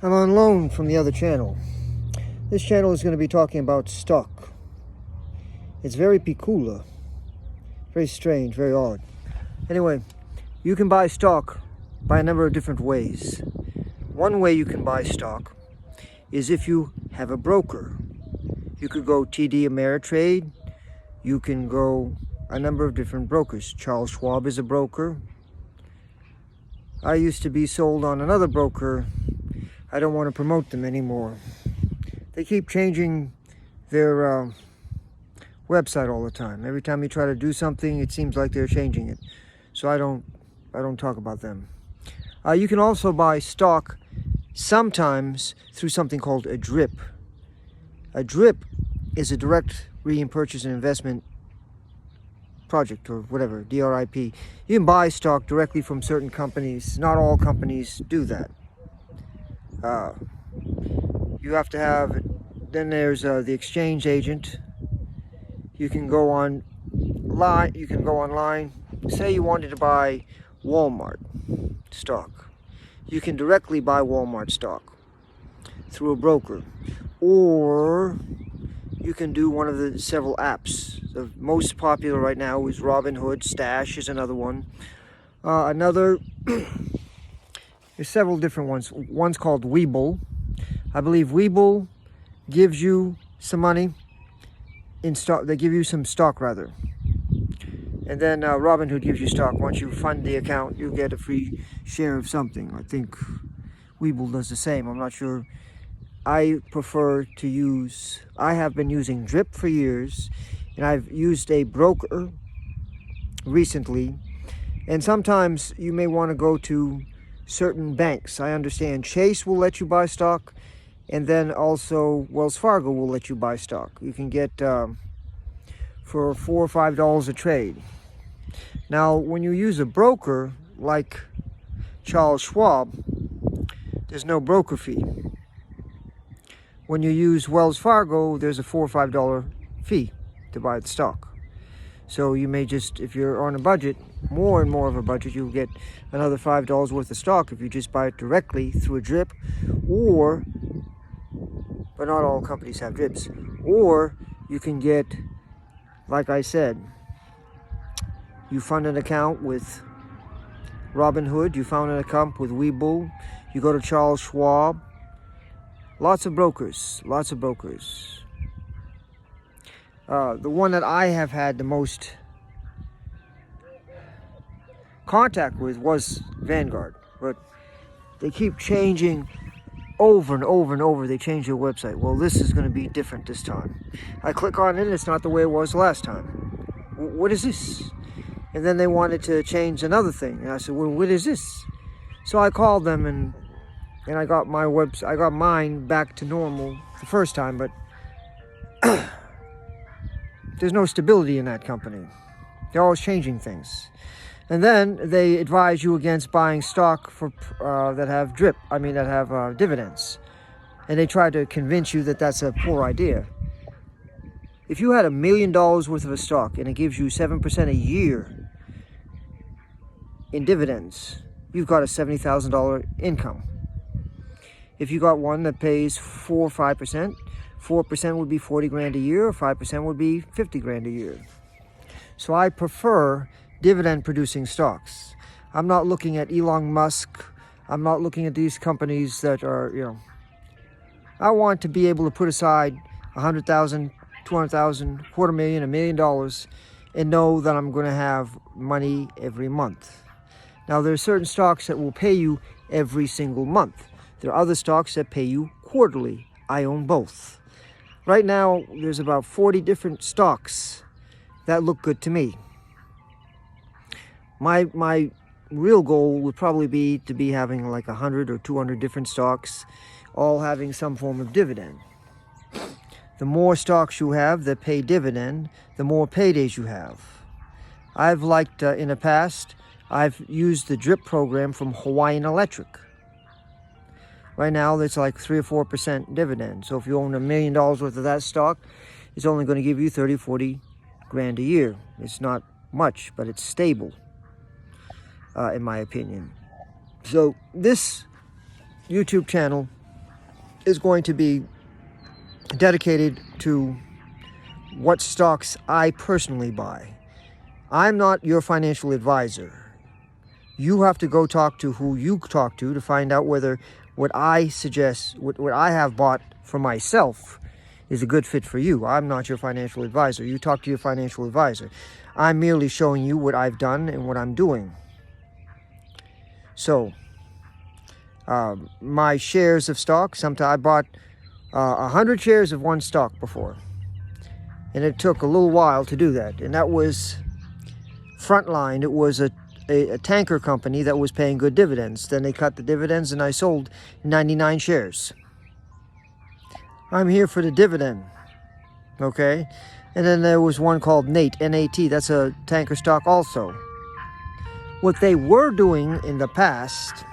I'm on loan from the other channel. This channel is going to be talking about stock. It's very peculiar, very strange, very odd. Anyway, you can buy stock by a number of different ways. One way you can buy stock is if you have a broker. You could go TD Ameritrade. You can go a number of different brokers. Charles Schwab is a broker. I used to be sold on another broker. I don't want to promote them anymore. They keep changing their website all the time. Every time you try to do something, it seems like they're changing it. So I don't talk about them. You can also buy stock sometimes through something called a DRIP. A DRIP is a direct repurchase and investment project, or whatever, DRIP. You can buy stock directly from certain companies. Not all companies do that. You have to have, then there's the exchange agent. You can go online, say you wanted to buy Walmart stock. You can directly buy Walmart stock through a broker, or you can do one of the several apps. The most popular right now is Robinhood. Stash is another one. There's several different ones. One's called Webull. I believe Webull gives you some money in stock. They give you some stock, rather. And then Robinhood gives you stock. Once you fund the account, you get a free share of something. I think Webull does the same. I'm not sure. I prefer to use, I have been using DRIP for years, and I've used a broker recently. And sometimes you may want to go to certain banks. I understand Chase will let you buy stock, and then also Wells Fargo will let you buy stock. You can get for $4 or $5 a trade. Now, when you use a broker like Charles Schwab, there's no broker fee. When you use Wells Fargo, there's a $4 or $5 fee to buy the stock. So you may just, if you're on a budget, more and more of a budget, you'll get another $5 worth of stock if you just buy it directly through a DRIP, or, but not all companies have DRIPs, or you can get, like I said, you fund an account with Robinhood, you found an account with Webull, you go to Charles Schwab. Lots of brokers, lots of brokers. The one that I have had the most contact with was Vanguard, but they keep changing over and over and over. They change their website. Well, this is going to be different this time. I click on it, it's not the way it was last time. What is this? And then they wanted to change another thing, and I said, well, what is this? So I called them, and I got I got mine back to normal the first time, but there's no stability in that company. They're always changing things. And then they advise you against buying stock for that have dividends. And they try to convince you that that's a poor idea. If you had $1 million worth of a stock and it gives you 7% a year in dividends, you've got a $70,000 income. If you got one that pays 4 or 5%, 4% would be 40 grand a year, or 5% would be 50 grand a year. So I prefer dividend producing stocks. I'm not looking at Elon Musk. I'm not looking at these companies that are, I want to be able to put aside $100,000, $200,000, $250,000, $1 million, and know that I'm going to have money every month. Now, there are certain stocks that will pay you every single month. There are other stocks that pay you quarterly. I own both. Right now, there's about 40 different stocks that look good to me. My real goal would probably be to be having like 100 or 200 different stocks, all having some form of dividend. The more stocks you have that pay dividend, the more paydays you have. I've liked, in the past, I've used the DRIP program from Hawaiian Electric. Right now, it's like 3 or 4% dividend. So if you own $1 million worth of that stock, it's only going to give you 30, 40 grand a year. It's not much, but it's stable, in my opinion. So this YouTube channel is going to be dedicated to what stocks I personally buy. I'm not your financial advisor. You have to go talk to who you talk to find out whether what I suggest, what I have bought for myself is a good fit for you. I'm not your financial advisor. You talk to your financial advisor. I'm merely showing you what I've done and what I'm doing. So, my shares of stock, sometimes I bought 100 shares of one stock before. And it took a little while to do that. And that was Frontline. It was a tanker company that was paying good dividends. Then they cut the dividends and I sold 99 shares. I'm here for the dividend. Okay? And then there was one called NAT, N-A-T. That's a tanker stock also. What they were doing in the past